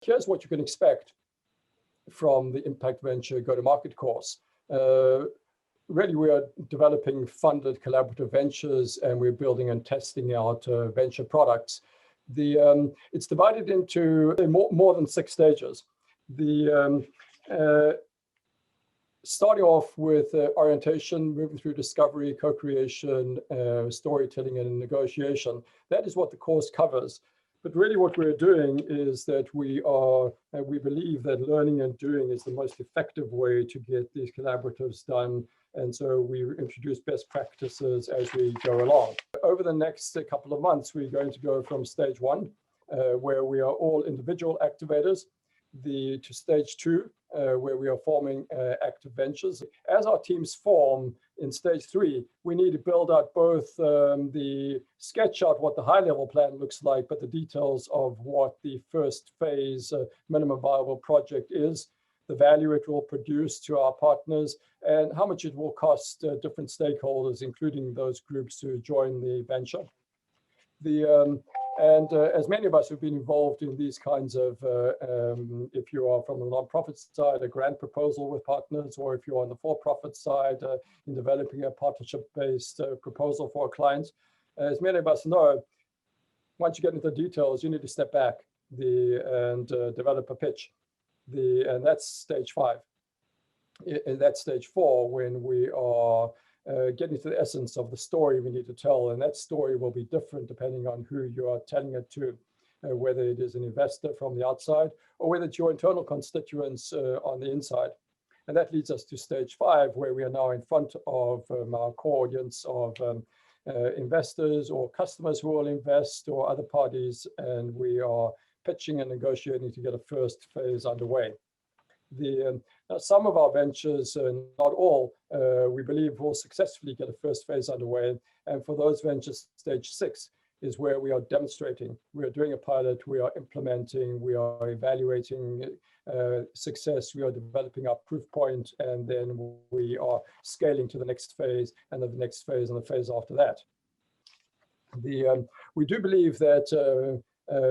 here's what you can expect from the Impact Venture go-to-market course. Really, we are developing funded collaborative ventures, and we're building and testing out venture products. It's divided into more than 6 stages. Starting off with orientation, moving through discovery, co-creation, storytelling, and negotiation. That is what the course covers. But really what we're doing is that we believe that learning and doing is the most effective way to get these collaboratives done. And so we introduce best practices as we go along. Over the next couple of months, we're going to go from stage 1, where we are all individual activators, to stage 2, where we are forming active ventures. As our teams form in stage 3, we need to build out both sketch out what the high-level plan looks like, but the details of what the first phase minimum viable project is, the value it will produce to our partners, and how much it will cost different stakeholders, including those groups who join the venture. As many of us who've been involved in these kinds of, if you are from the nonprofit side, a grant proposal with partners, or if you're on the for-profit side in developing a partnership-based proposal for a client, as many of us know, once you get into the details, you need to step back and develop a pitch. And that's stage 5. And that's stage 4, when we are getting to the essence of the story we need to tell. And that story will be different depending on who you are telling it to, whether it is an investor from the outside or whether it's your internal constituents on the inside. And that leads us to stage 5, where we are now in front of our core audience of investors or customers who will invest or other parties, and we are pitching and negotiating to get a first phase underway. Some of our ventures, not all, we believe will successfully get a first phase underway. And for those ventures, stage 6 is where we are demonstrating. We are doing a pilot, we are implementing, we are evaluating success, we are developing our proof point, and then we are scaling to the next phase, and the next phase, and the phase after that. We do believe that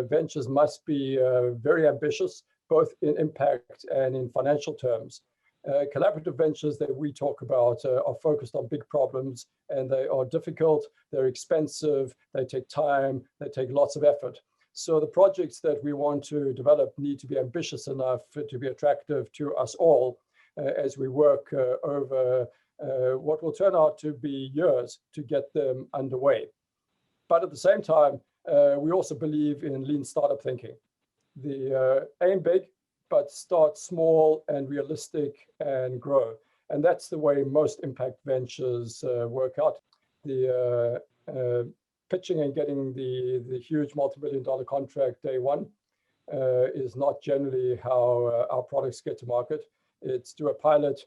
ventures must be very ambitious, both in impact and in financial terms. Collaborative ventures that we talk about are focused on big problems, and they are difficult, they're expensive, they take time, they take lots of effort. So the projects that we want to develop need to be ambitious enough to be attractive to us all as we work over what will turn out to be years to get them underway. But at the same time, we also believe in lean startup thinking. Aim big, but start small and realistic and grow. And that's the way most impact ventures work out. Pitching and getting the huge multi-million-dollar contract day one is not generally how our products get to market. It's do a pilot,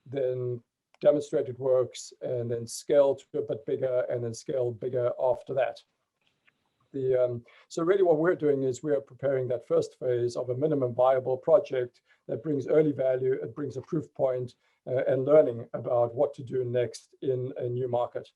then demonstrate it works, and then scale to a bit bigger, and then scale bigger after that. So really what we're doing is we are preparing that first phase of a minimum viable project that brings early value, it brings a proof point, and learning about what to do next in a new market.